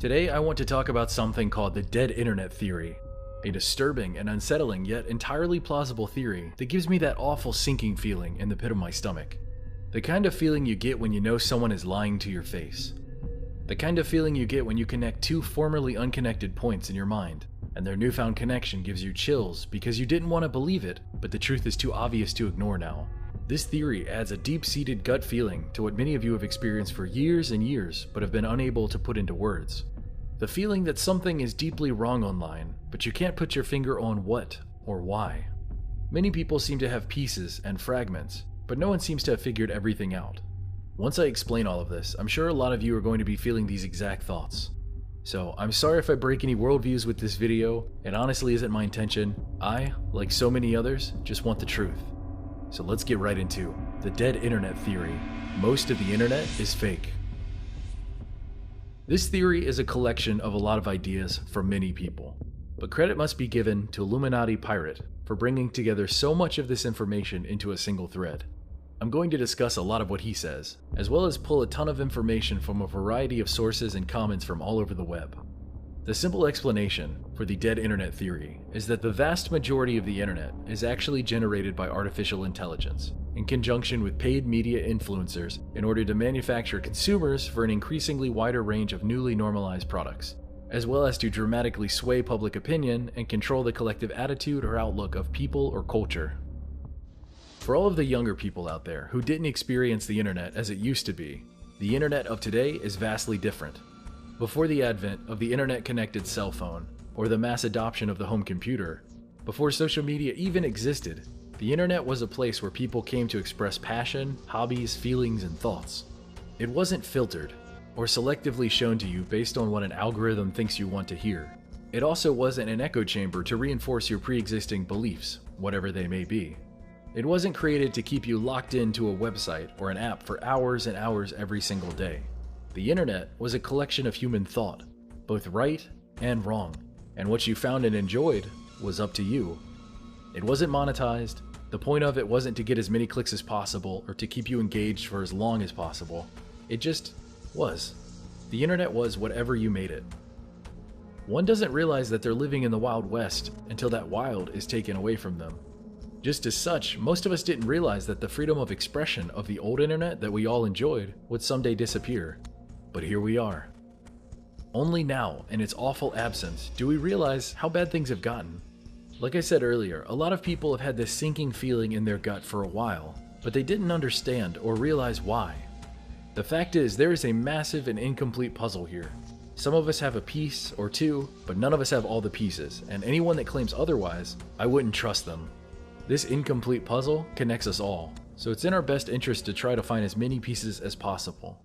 Today I want to talk about something called the dead internet theory, a disturbing and unsettling yet entirely plausible theory that gives me that awful sinking feeling in the pit of my stomach. The kind of feeling you get when you know someone is lying to your face. The kind of feeling you get when you connect two formerly unconnected points in your mind, and their newfound connection gives you chills because you didn't want to believe it, but the truth is too obvious to ignore now. This theory adds a deep-seated gut feeling to what many of you have experienced for years and years but have been unable to put into words. The feeling that something is deeply wrong online, but you can't put your finger on what or why. Many people seem to have pieces and fragments, but no one seems to have figured everything out. Once I explain all of this, I'm sure a lot of you are going to be feeling these exact thoughts. So I'm sorry if I break any worldviews with this video. It honestly isn't my intention. I, like so many others, just want the truth. So let's get right into the dead internet theory. Most of the internet is fake. This theory is a collection of a lot of ideas from many people, but credit must be given to Illuminati Pirate for bringing together so much of this information into a single thread. I'm going to discuss a lot of what he says, as well as pull a ton of information from a variety of sources and comments from all over the web. The simple explanation for the dead internet theory is that the vast majority of the internet is actually generated by artificial intelligence, in conjunction with paid media influencers in order to manufacture consumers for an increasingly wider range of newly normalized products, as well as to dramatically sway public opinion and control the collective attitude or outlook of people or culture. For all of the younger people out there who didn't experience the internet as it used to be, the internet of today is vastly different. Before the advent of the internet-connected cell phone, or the mass adoption of the home computer, before social media even existed, the internet was a place where people came to express passion, hobbies, feelings, and thoughts. It wasn't filtered, or selectively shown to you based on what an algorithm thinks you want to hear. It also wasn't an echo chamber to reinforce your pre-existing beliefs, whatever they may be. It wasn't created to keep you locked into a website or an app for hours and hours every single day. The internet was a collection of human thought, both right and wrong, and what you found and enjoyed was up to you. It wasn't monetized. The point of it wasn't to get as many clicks as possible or to keep you engaged for as long as possible. It just was. The internet was whatever you made it. One doesn't realize that they're living in the Wild West until that wild is taken away from them. Just as such, most of us didn't realize that the freedom of expression of the old internet that we all enjoyed would someday disappear. But here we are. Only now, in its awful absence, do we realize how bad things have gotten. Like I said earlier, a lot of people have had this sinking feeling in their gut for a while, but they didn't understand or realize why. The fact is, there is a massive and incomplete puzzle here. Some of us have a piece or two, but none of us have all the pieces, and anyone that claims otherwise, I wouldn't trust them. This incomplete puzzle connects us all, so it's in our best interest to try to find as many pieces as possible.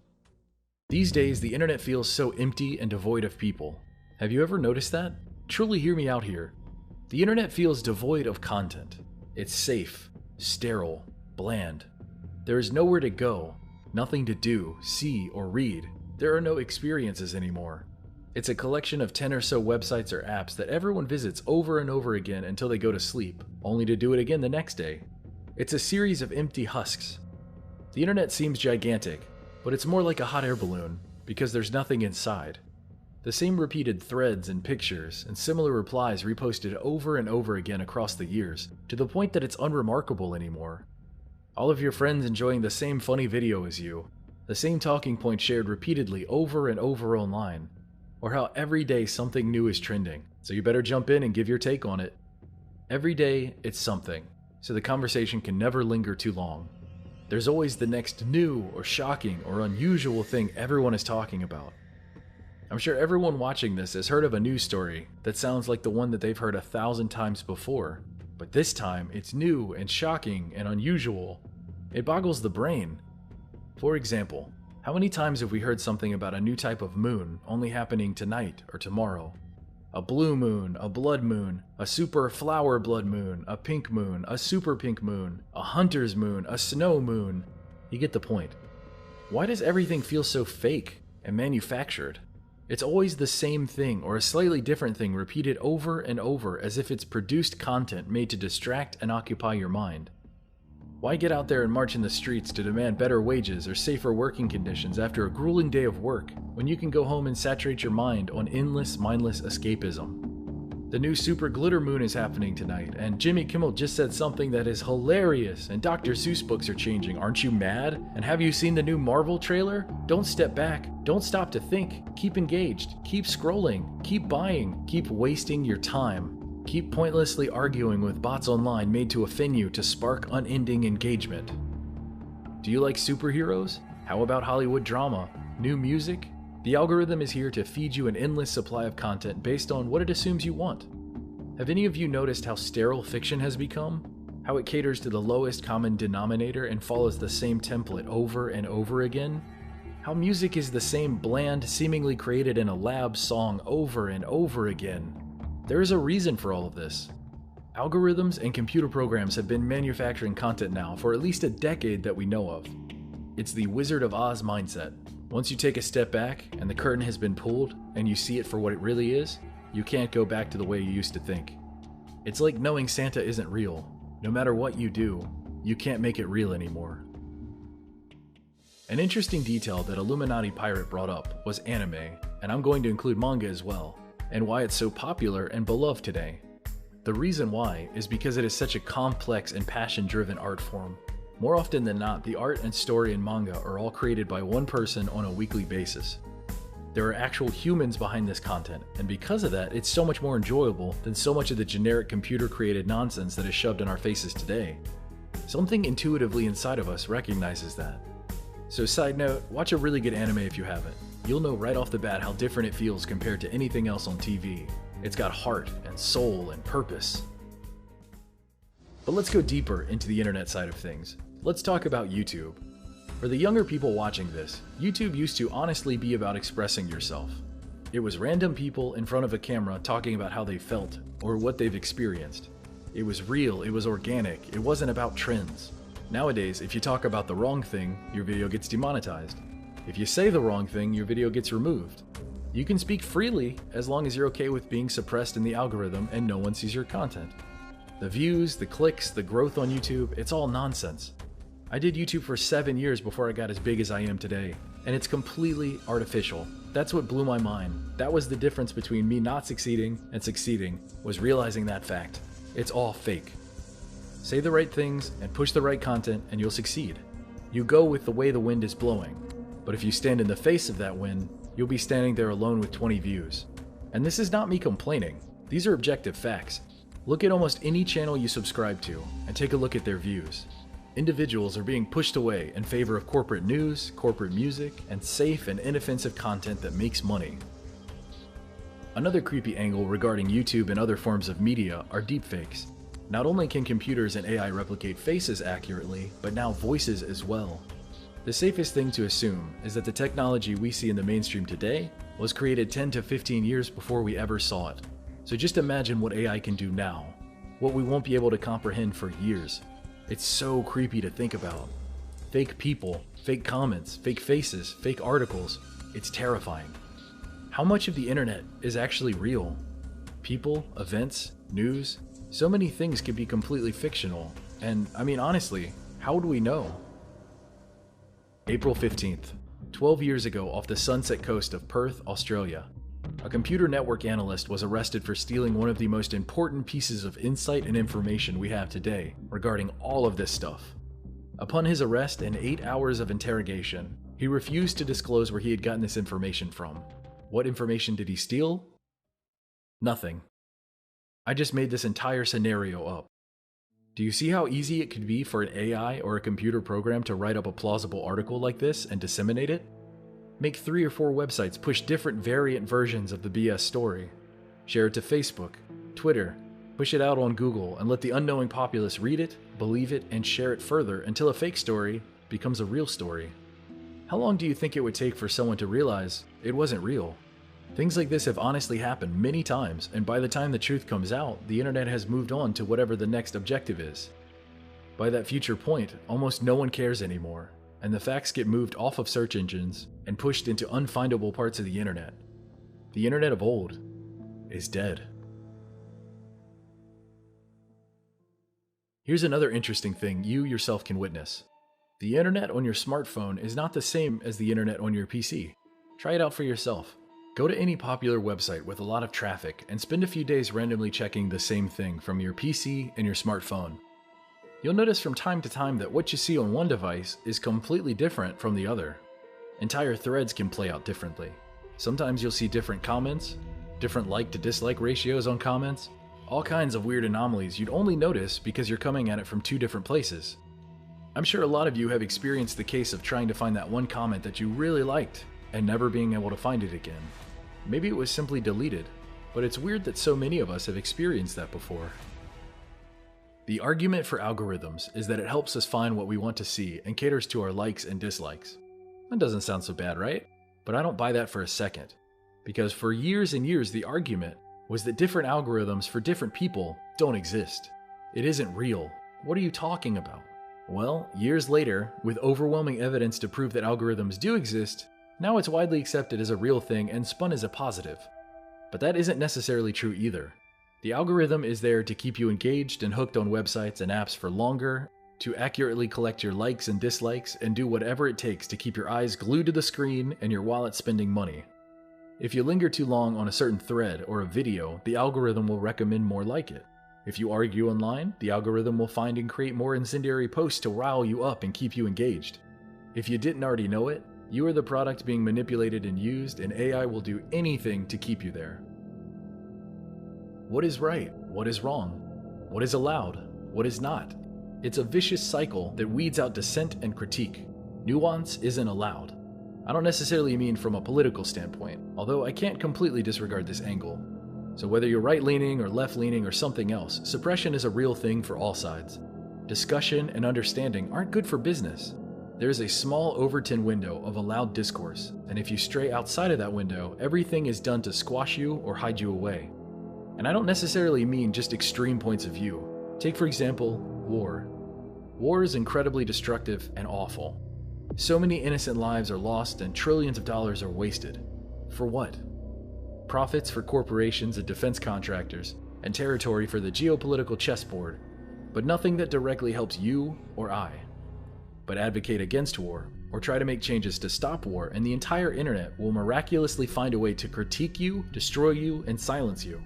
These days, the internet feels so empty and devoid of people. Have you ever noticed that? Truly hear me out here. The internet feels devoid of content. It's safe, sterile, bland. There is nowhere to go, nothing to do, see, or read. There are no experiences anymore. It's a collection of 10 or so websites or apps that everyone visits over and over again until they go to sleep, only to do it again the next day. It's a series of empty husks. The internet seems gigantic, but it's more like a hot air balloon, because there's nothing inside. The same repeated threads and pictures and similar replies reposted over and over again across the years, to the point that it's unremarkable anymore. All of your friends enjoying the same funny video as you, the same talking point shared repeatedly over and over online, or how every day something new is trending, so you better jump in and give your take on it. Every day, it's something, so the conversation can never linger too long. There's always the next new or shocking or unusual thing everyone is talking about. I'm sure everyone watching this has heard of a news story that sounds like the one that they've heard 1,000 times before, but this time it's new and shocking and unusual. It boggles the brain. For example, how many times have we heard something about a new type of moon only happening tonight or tomorrow? A blue moon, a blood moon, a super flower blood moon, a pink moon, a super pink moon, a hunter's moon, a snow moon. You get the point. Why does everything feel so fake and manufactured? It's always the same thing or a slightly different thing repeated over and over as if it's produced content made to distract and occupy your mind. Why get out there and march in the streets to demand better wages or safer working conditions after a grueling day of work, when you can go home and saturate your mind on endless, mindless escapism? The new Super Glitter Moon is happening tonight, and Jimmy Kimmel just said something that is hilarious, and Dr. Seuss books are changing. Aren't you mad? And have you seen the new Marvel trailer? Don't step back. Don't stop to think. Keep engaged. Keep scrolling. Keep buying. Keep wasting your time. Keep pointlessly arguing with bots online made to offend you to spark unending engagement. Do you like superheroes? How about Hollywood drama? New music? The algorithm is here to feed you an endless supply of content based on what it assumes you want. Have any of you noticed how sterile fiction has become? How it caters to the lowest common denominator and follows the same template over and over again? How music is the same bland, seemingly created in a lab song over and over again? There is a reason for all of this. Algorithms and computer programs have been manufacturing content now for at least a decade that we know of. It's the Wizard of Oz mindset. Once you take a step back and the curtain has been pulled and you see it for what it really is, you can't go back to the way you used to think. It's like knowing Santa isn't real. No matter what you do, you can't make it real anymore. An interesting detail that Illuminati Pirate brought up was anime, and I'm going to include manga as well, and why it's so popular and beloved today. The reason why is because it is such a complex and passion-driven art form. More often than not, the art and story in manga are all created by one person on a weekly basis. There are actual humans behind this content, and because of that, it's so much more enjoyable than so much of the generic computer-created nonsense that is shoved in our faces today. Something intuitively inside of us recognizes that. So side note, watch a really good anime if you haven't. You'll know right off the bat how different it feels compared to anything else on TV. It's got heart and soul and purpose. But let's go deeper into the internet side of things. Let's talk about YouTube. For the younger people watching this, YouTube used to honestly be about expressing yourself. It was random people in front of a camera talking about how they felt or what they've experienced. It was real, it was organic, it wasn't about trends. Nowadays, if you talk about the wrong thing, your video gets demonetized. If you say the wrong thing, your video gets removed. You can speak freely as long as you're okay with being suppressed in the algorithm and no one sees your content. The views, the clicks, the growth on YouTube, it's all nonsense. I did YouTube for 7 years before I got as big as I am today, and it's completely artificial. That's what blew my mind. That was the difference between me not succeeding and succeeding, was realizing that fact. It's all fake. Say the right things and push the right content and you'll succeed. You go with the way the wind is blowing, but if you stand in the face of that wind, you'll be standing there alone with 20 views. And this is not me complaining. These are objective facts. Look at almost any channel you subscribe to and take a look at their views. Individuals are being pushed away in favor of corporate news, corporate music, and safe and inoffensive content that makes money. Another creepy angle regarding YouTube and other forms of media are deepfakes. Not only can computers and AI replicate faces accurately, but now voices as well. The safest thing to assume is that the technology we see in the mainstream today was created 10 to 15 years before we ever saw it. So just imagine what AI can do now, what we won't be able to comprehend for years. It's so creepy to think about. Fake people, fake comments, fake faces, fake articles. It's terrifying. How much of the internet is actually real? People, events, news, so many things could be completely fictional. And I mean, honestly, how would we know? April 15th, 12 years ago off the Sunset Coast of Perth, Australia, a computer network analyst was arrested for stealing one of the most important pieces of insight and information we have today regarding all of this stuff. Upon his arrest and 8 hours of interrogation, he refused to disclose where he had gotten this information from. What information did he steal? Nothing. I just made this entire scenario up. Do you see how easy it could be for an AI or a computer program to write up a plausible article like this and disseminate it? Make 3 or 4 websites push different variant versions of the BS story. Share it to Facebook, Twitter, push it out on Google, and let the unknowing populace read it, believe it, and share it further until a fake story becomes a real story. How long do you think it would take for someone to realize it wasn't real? Things like this have honestly happened many times, and by the time the truth comes out, the internet has moved on to whatever the next objective is. By that future point, almost no one cares anymore, and the facts get moved off of search engines and pushed into unfindable parts of the internet. The internet of old is dead. Here's another interesting thing you yourself can witness. The internet on your smartphone is not the same as the internet on your PC. Try it out for yourself. Go to any popular website with a lot of traffic and spend a few days randomly checking the same thing from your PC and your smartphone. You'll notice from time to time that what you see on one device is completely different from the other. Entire threads can play out differently. Sometimes you'll see different comments, different like to dislike ratios on comments, all kinds of weird anomalies you'd only notice because you're coming at it from two different places. I'm sure a lot of you have experienced the case of trying to find that one comment that you really liked and never being able to find it again. Maybe it was simply deleted, but it's weird that so many of us have experienced that before. The argument for algorithms is that it helps us find what we want to see and caters to our likes and dislikes. That doesn't sound so bad, right? But I don't buy that for a second. Because for years and years, the argument was that different algorithms for different people don't exist. It isn't real. What are you talking about? Well, years later, with overwhelming evidence to prove that algorithms do exist, now it's widely accepted as a real thing and spun as a positive. But that isn't necessarily true either. The algorithm is there to keep you engaged and hooked on websites and apps for longer, to accurately collect your likes and dislikes, and do whatever it takes to keep your eyes glued to the screen and your wallet spending money. If you linger too long on a certain thread or a video, the algorithm will recommend more like it. If you argue online, the algorithm will find and create more incendiary posts to rile you up and keep you engaged. If you didn't already know it, you are the product being manipulated and used, and AI will do anything to keep you there. What is right? What is wrong? What is allowed? What is not? It's a vicious cycle that weeds out dissent and critique. Nuance isn't allowed. I don't necessarily mean from a political standpoint, although I can't completely disregard this angle. So whether you're right-leaning or left-leaning or something else, suppression is a real thing for all sides. Discussion and understanding aren't good for business. There is a small Overton window of allowed discourse, and if you stray outside of that window, everything is done to squash you or hide you away. And I don't necessarily mean just extreme points of view. Take, for example, war. War is incredibly destructive and awful. So many innocent lives are lost and trillions of dollars are wasted. For what? Profits for corporations and defense contractors, and territory for the geopolitical chessboard, but nothing that directly helps you or I. But advocate against war, or try to make changes to stop war, and the entire internet will miraculously find a way to critique you, destroy you, and silence you.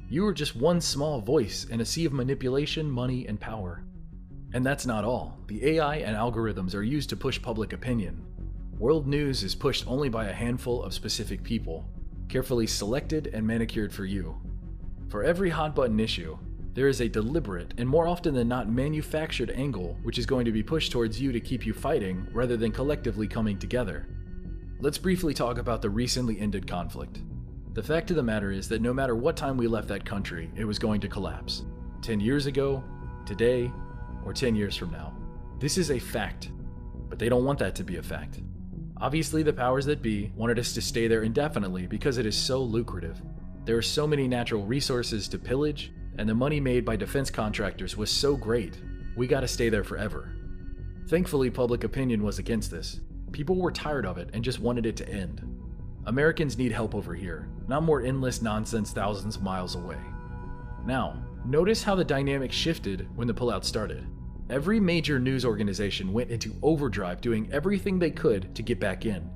You are just one small voice in a sea of manipulation, money, and power. And that's not all. The AI and algorithms are used to push public opinion. World news is pushed only by a handful of specific people, carefully selected and manicured for you. For every hot-button issue, there is a deliberate and more often than not manufactured angle which is going to be pushed towards you to keep you fighting rather than collectively coming together. Let's briefly talk about the recently ended conflict. The fact of the matter is that no matter what time we left that country, it was going to collapse. 10 years ago, today, or 10 years from now. This is a fact, but they don't want that to be a fact. Obviously, the powers that be wanted us to stay there indefinitely because it is so lucrative. There are so many natural resources to pillage, and the money made by defense contractors was so great, we gotta stay there forever. Thankfully, public opinion was against this. People were tired of it and just wanted it to end. Americans need help over here, not more endless nonsense thousands of miles away. Now, notice how the dynamic shifted when the pullout started. Every major news organization went into overdrive doing everything they could to get back in.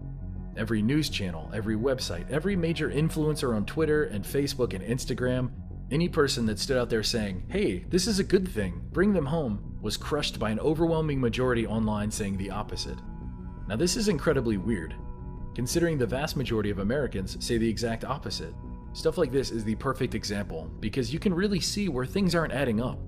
Every news channel, every website, every major influencer on Twitter and Facebook and Instagram, any person that stood out there saying, "Hey, this is a good thing, bring them home," was crushed by an overwhelming majority online saying the opposite. Now this is incredibly weird, considering the vast majority of Americans say the exact opposite. Stuff like this is the perfect example, because you can really see where things aren't adding up.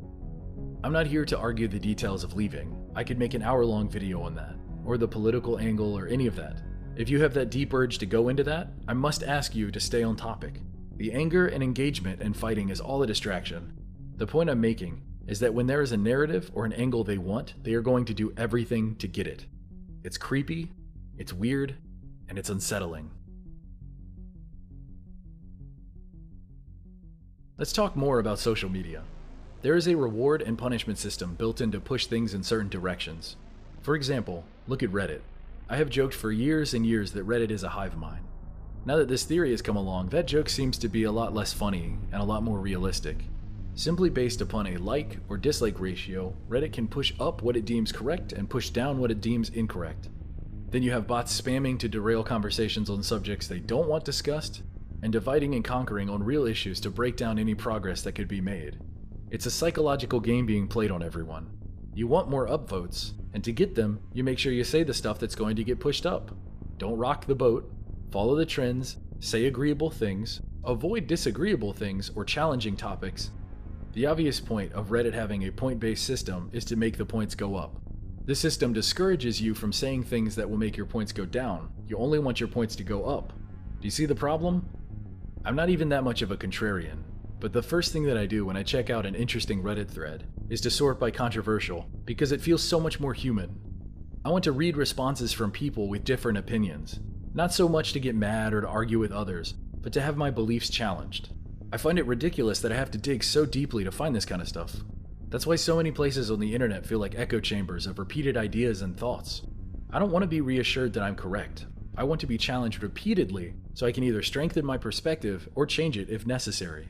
I'm not here to argue the details of leaving. I could make an hour-long video on that, or the political angle, or any of that. If you have that deep urge to go into that, I must ask you to stay on topic. The anger and engagement and fighting is all a distraction. The point I'm making is that when there is a narrative or an angle they want, they are going to do everything to get it. It's creepy, it's weird, and it's unsettling. Let's talk more about social media. There is a reward and punishment system built in to push things in certain directions. For example, look at Reddit. I have joked for years and years that Reddit is a hive mind. Now that this theory has come along, that joke seems to be a lot less funny and a lot more realistic. Simply based upon a like or dislike ratio, Reddit can push up what it deems correct and push down what it deems incorrect. Then you have bots spamming to derail conversations on subjects they don't want discussed, and dividing and conquering on real issues to break down any progress that could be made. It's a psychological game being played on everyone. You want more upvotes, and to get them, you make sure you say the stuff that's going to get pushed up. Don't rock the boat, follow the trends, say agreeable things, avoid disagreeable things or challenging topics. The obvious point of Reddit having a point-based system is to make the points go up. This system discourages you from saying things that will make your points go down. You only want your points to go up. Do you see the problem? I'm not even that much of a contrarian, but the first thing that I do when I check out an interesting Reddit thread is to sort by controversial, because it feels so much more human. I want to read responses from people with different opinions, not so much to get mad or to argue with others, but to have my beliefs challenged. I find it ridiculous that I have to dig so deeply to find this kind of stuff. That's why so many places on the internet feel like echo chambers of repeated ideas and thoughts. I don't want to be reassured that I'm correct. I want to be challenged repeatedly so I can either strengthen my perspective or change it if necessary.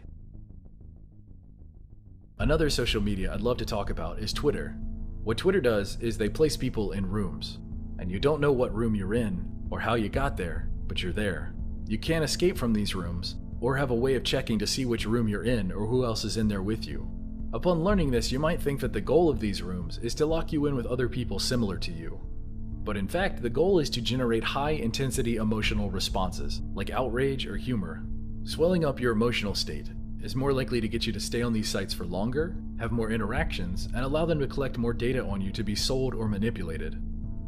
Another social media I'd love to talk about is Twitter. What Twitter does is they place people in rooms, and you don't know what room you're in or how you got there, but you're there. You can't escape from these rooms or have a way of checking to see which room you're in or who else is in there with you. Upon learning this, you might think that the goal of these rooms is to lock you in with other people similar to you. But in fact, the goal is to generate high-intensity emotional responses, like outrage or humor. Swelling up your emotional state is more likely to get you to stay on these sites for longer, have more interactions, and allow them to collect more data on you to be sold or manipulated.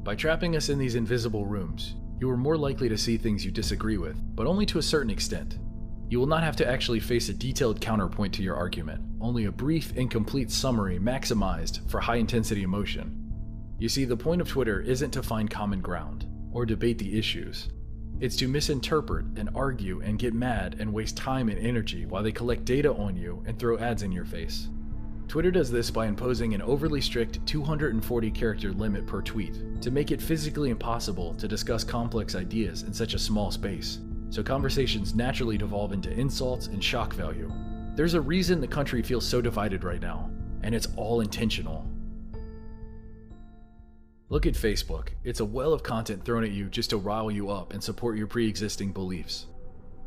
By trapping us in these invisible rooms, you are more likely to see things you disagree with, but only to a certain extent. You will not have to actually face a detailed counterpoint to your argument, only a brief, incomplete summary maximized for high-intensity emotion. You see, the point of Twitter isn't to find common ground, or debate the issues. It's to misinterpret and argue and get mad and waste time and energy while they collect data on you and throw ads in your face. Twitter does this by imposing an overly strict 240-character limit per tweet to make it physically impossible to discuss complex ideas in such a small space, so conversations naturally devolve into insults and shock value. There's a reason the country feels so divided right now, and it's all intentional. Look at Facebook. It's a well of content thrown at you just to rile you up and support your pre-existing beliefs.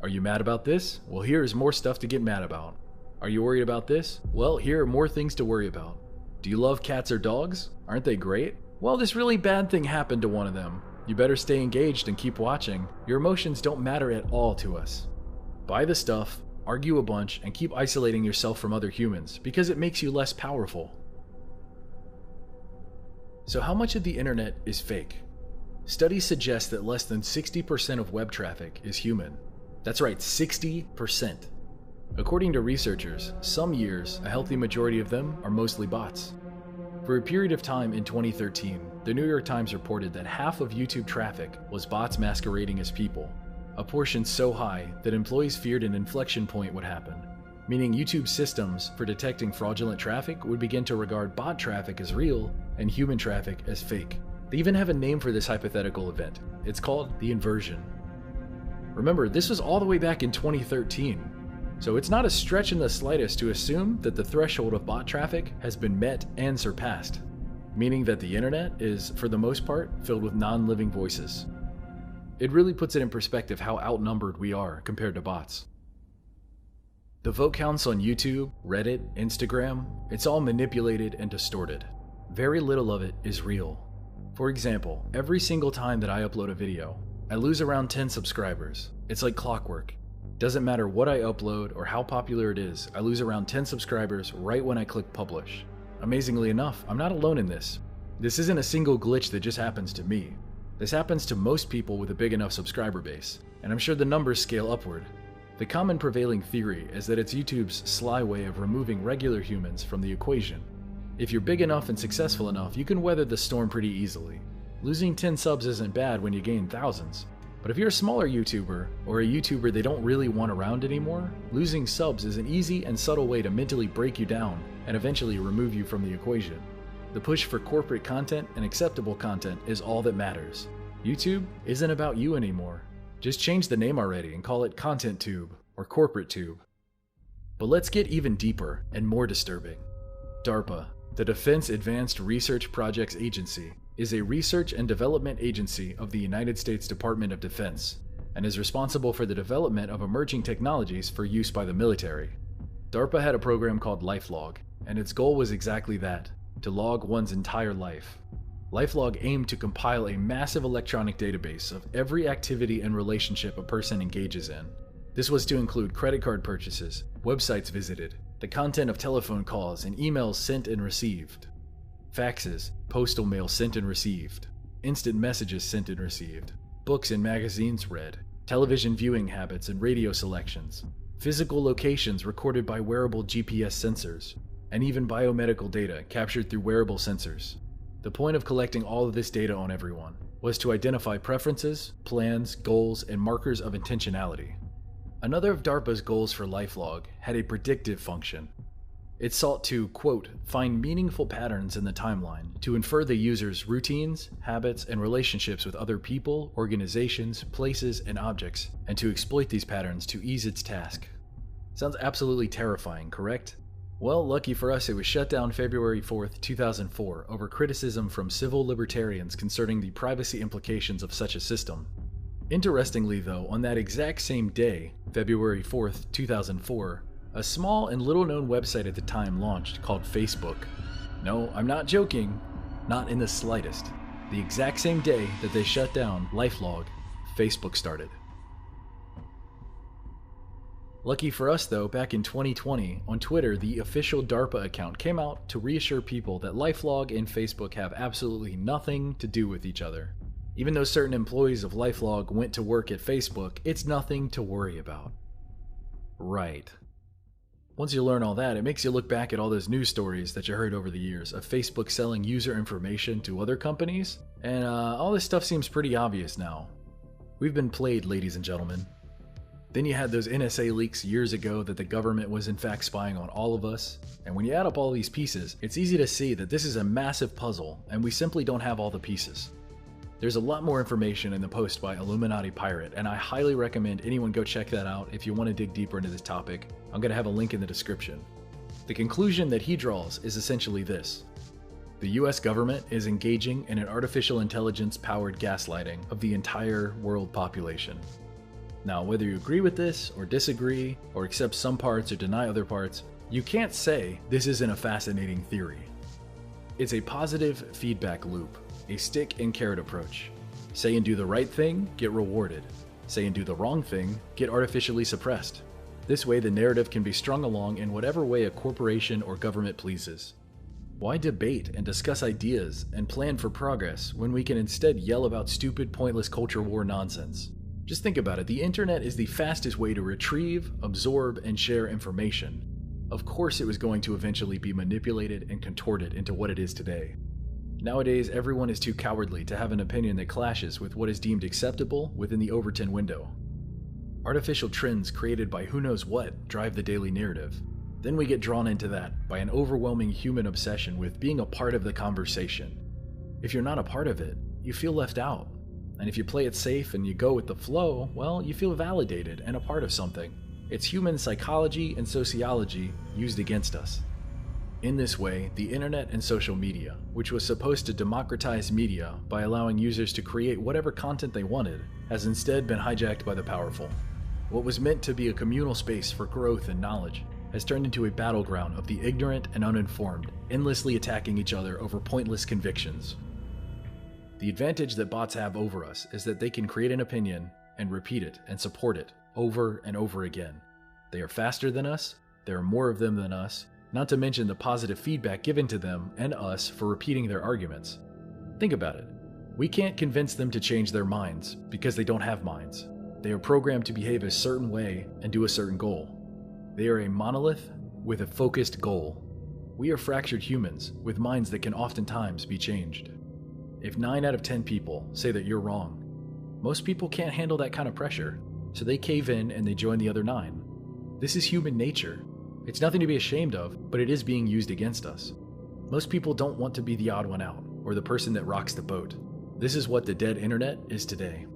Are you mad about this? Well, here is more stuff to get mad about. Are you worried about this? Well, here are more things to worry about. Do you love cats or dogs? Aren't they great? Well, this really bad thing happened to one of them. You better stay engaged and keep watching. Your emotions don't matter at all to us. Buy the stuff, argue a bunch, and keep isolating yourself from other humans because it makes you less powerful. So how much of the internet is fake? Studies suggest that less than 60% of web traffic is human. That's right, 60%. According to researchers, some years, a healthy majority of them are mostly bots. For a period of time in 2013, the New York Times reported that half of YouTube traffic was bots masquerading as people, a portion so high that employees feared an inflection point would happen, meaning YouTube's systems for detecting fraudulent traffic would begin to regard bot traffic as real and human traffic as fake. They even have a name for this hypothetical event. It's called the inversion. Remember, this was all the way back in 2013. So it's not a stretch in the slightest to assume that the threshold of bot traffic has been met and surpassed, meaning that the internet is, for the most part, filled with non-living voices. It really puts it in perspective how outnumbered we are compared to bots. The vote counts on YouTube, Reddit, Instagram, it's all manipulated and distorted. Very little of it is real. For example, every single time that I upload a video, I lose around 10 subscribers. It's like clockwork. Doesn't matter what I upload or how popular it is, I lose around 10 subscribers right when I click publish. Amazingly enough, I'm not alone in this. This isn't a single glitch that just happens to me. This happens to most people with a big enough subscriber base, and I'm sure the numbers scale upward. The common prevailing theory is that it's YouTube's sly way of removing regular humans from the equation. If you're big enough and successful enough, you can weather the storm pretty easily. Losing 10 subs isn't bad when you gain thousands. But if you're a smaller YouTuber, or a YouTuber they don't really want around anymore, losing subs is an easy and subtle way to mentally break you down and eventually remove you from the equation. The push for corporate content and acceptable content is all that matters. YouTube isn't about you anymore. Just change the name already and call it Content Tube or Corporate Tube. But let's get even deeper and more disturbing. DARPA, the Defense Advanced Research Projects Agency, is a research and development agency of the United States Department of Defense and is responsible for the development of emerging technologies for use by the military. DARPA had a program called LifeLog, and its goal was exactly that, to log one's entire life. LifeLog aimed to compile a massive electronic database of every activity and relationship a person engages in. This was to include credit card purchases, websites visited, the content of telephone calls and emails sent and received, faxes, postal mail sent and received, instant messages sent and received, books and magazines read, television viewing habits and radio selections, physical locations recorded by wearable GPS sensors, and even biomedical data captured through wearable sensors. The point of collecting all of this data on everyone was to identify preferences, plans, goals, and markers of intentionality. Another of DARPA's goals for LifeLog had a predictive function. It sought to, quote, find meaningful patterns in the timeline to infer the user's routines, habits, and relationships with other people, organizations, places, and objects, and to exploit these patterns to ease its task. Sounds absolutely terrifying, correct? Well, lucky for us, it was shut down February 4th, 2004 over criticism from civil libertarians concerning the privacy implications of such a system. Interestingly though, on that exact same day, February 4th, 2004, a small and little-known website at the time launched called Facebook. No, I'm not joking, not in the slightest. The exact same day that they shut down LifeLog, Facebook started. Lucky for us though, back in 2020, on Twitter, the official DARPA account came out to reassure people that LifeLog and Facebook have absolutely nothing to do with each other. Even though certain employees of LifeLog went to work at Facebook, it's nothing to worry about. Right. Once you learn all that, it makes you look back at all those news stories that you heard over the years of Facebook selling user information to other companies, and all this stuff seems pretty obvious now. We've been played, ladies and gentlemen. Then you had those NSA leaks years ago that the government was in fact spying on all of us, and when you add up all these pieces, it's easy to see that this is a massive puzzle, and we simply don't have all the pieces. There's a lot more information in the post by Illuminati Pirate, and I highly recommend anyone go check that out if you want to dig deeper into this topic. I'm going to have a link in the description. The conclusion that he draws is essentially this. The US government is engaging in an artificial intelligence-powered gaslighting of the entire world population. Now, whether you agree with this, or disagree, or accept some parts or deny other parts, you can't say this isn't a fascinating theory. It's a positive feedback loop. A stick and carrot approach. Say and do the right thing, get rewarded. Say and do the wrong thing, get artificially suppressed. This way the narrative can be strung along in whatever way a corporation or government pleases. Why debate and discuss ideas and plan for progress when we can instead yell about stupid, pointless culture war nonsense? Just think about it, the internet is the fastest way to retrieve, absorb, and share information. Of course it was going to eventually be manipulated and contorted into what it is today. Nowadays, everyone is too cowardly to have an opinion that clashes with what is deemed acceptable within the Overton window. Artificial trends created by who knows what drive the daily narrative. Then we get drawn into that by an overwhelming human obsession with being a part of the conversation. If you're not a part of it, you feel left out. And if you play it safe and you go with the flow, well, you feel validated and a part of something. It's human psychology and sociology used against us. In this way, the internet and social media, which was supposed to democratize media by allowing users to create whatever content they wanted, has instead been hijacked by the powerful. What was meant to be a communal space for growth and knowledge has turned into a battleground of the ignorant and uninformed, endlessly attacking each other over pointless convictions. The advantage that bots have over us is that they can create an opinion and repeat it and support it over and over again. They are faster than us, there are more of them than us, not to mention the positive feedback given to them and us for repeating their arguments. Think about it. We can't convince them to change their minds because they don't have minds. They are programmed to behave a certain way and do a certain goal. They are a monolith with a focused goal. We are fractured humans with minds that can oftentimes be changed. If 9 out of 10 people say that you're wrong, most people can't handle that kind of pressure, so they cave in and they join the other 9. This is human nature. It's nothing to be ashamed of, but it is being used against us. Most people don't want to be the odd one out, or the person that rocks the boat. This is what the dead internet is today.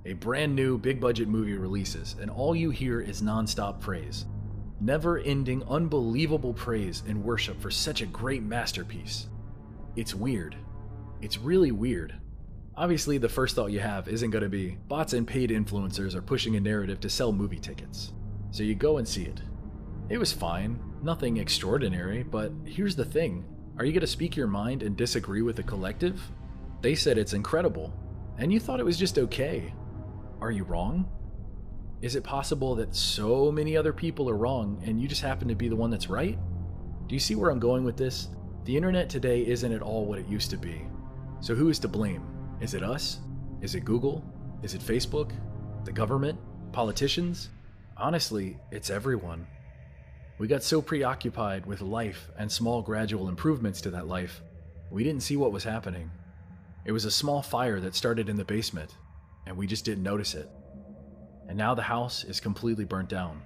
A brand new big budget movie releases, and all you hear is non-stop praise. Never-ending, unbelievable praise and worship for such a great masterpiece. It's weird. It's really weird. Obviously, the first thought you have isn't going to be, bots and paid influencers are pushing a narrative to sell movie tickets. So you go and see it. It was fine, nothing extraordinary, but here's the thing. Are you going to speak your mind and disagree with the collective? They said it's incredible, and you thought it was just okay. Are you wrong? Is it possible that so many other people are wrong and you just happen to be the one that's right? Do you see where I'm going with this? The internet today isn't at all what it used to be. So who is to blame? Is it us? Is it Google? Is it Facebook? The government? Politicians? Honestly, it's everyone. We got so preoccupied with life and small gradual improvements to that life, we didn't see what was happening. It was a small fire that started in the basement, and we just didn't notice it. And now the house is completely burnt down.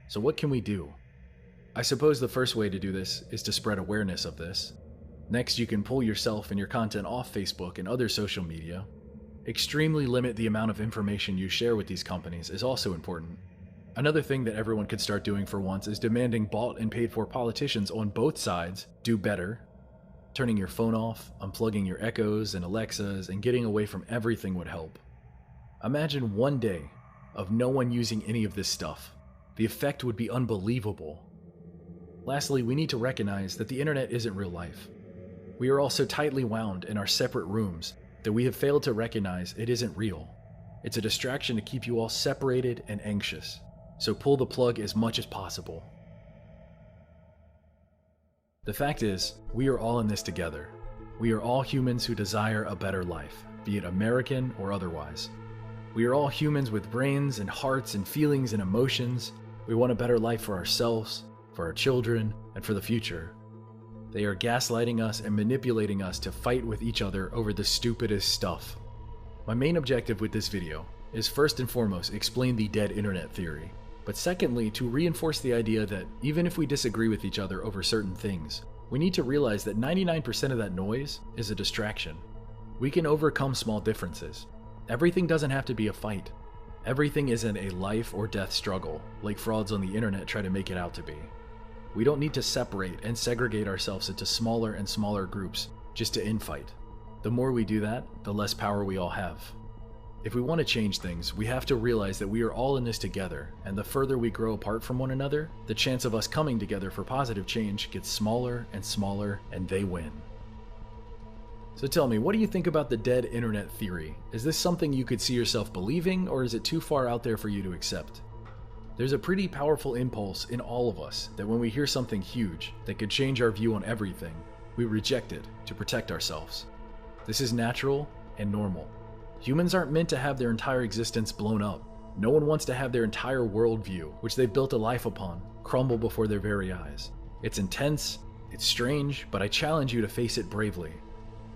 So what can we do? I suppose the first way to do this is to spread awareness of this. Next, you can pull yourself and your content off Facebook and other social media. Extremely limit the amount of information you share with these companies is also important. Another thing that everyone could start doing for once is demanding bought and paid for politicians on both sides do better. Turning your phone off, unplugging your Echoes and Alexas, and getting away from everything would help. Imagine one day of no one using any of this stuff. The effect would be unbelievable. Lastly, we need to recognize that the internet isn't real life. We are all so tightly wound in our separate rooms that we have failed to recognize it isn't real. It's a distraction to keep you all separated and anxious. So pull the plug as much as possible. The fact is, we are all in this together. We are all humans who desire a better life, be it American or otherwise. We are all humans with brains and hearts and feelings and emotions. We want a better life for ourselves, for our children, and for the future. They are gaslighting us and manipulating us to fight with each other over the stupidest stuff. My main objective with this video is first and foremost explain the dead internet theory, but secondly to reinforce the idea that even if we disagree with each other over certain things, we need to realize that 99% of that noise is a distraction. We can overcome small differences. Everything doesn't have to be a fight. Everything isn't a life or death struggle, like frauds on the internet try to make it out to be. We don't need to separate and segregate ourselves into smaller and smaller groups just to infight. The more we do that, the less power we all have. If we want to change things, we have to realize that we are all in this together, and the further we grow apart from one another, the chance of us coming together for positive change gets smaller and smaller, and they win. So tell me, what do you think about the dead internet theory? Is this something you could see yourself believing, or is it too far out there for you to accept? There's a pretty powerful impulse in all of us that when we hear something huge that could change our view on everything, we reject it to protect ourselves. This is natural and normal. Humans aren't meant to have their entire existence blown up. No one wants to have their entire worldview, which they've built a life upon, crumble before their very eyes. It's intense, it's strange, but I challenge you to face it bravely.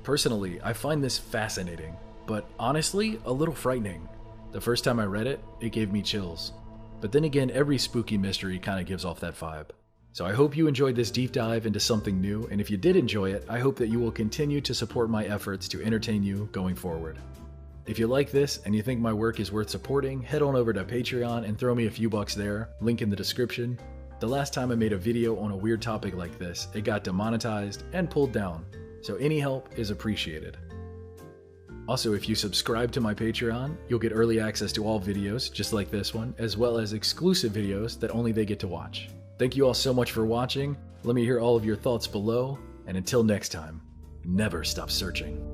Personally, I find this fascinating, but honestly, a little frightening. The first time I read it, it gave me chills. But then again, every spooky mystery kind of gives off that vibe. So I hope you enjoyed this deep dive into something new, and if you did enjoy it, I hope that you will continue to support my efforts to entertain you going forward. If you like this and you think my work is worth supporting, head on over to Patreon and throw me a few bucks there, link in the description. The last time I made a video on a weird topic like this, it got demonetized and pulled down, so any help is appreciated. Also, if you subscribe to my Patreon, you'll get early access to all videos just like this one, as well as exclusive videos that only they get to watch. Thank you all so much for watching. Let me hear all of your thoughts below, and until next time, never stop searching.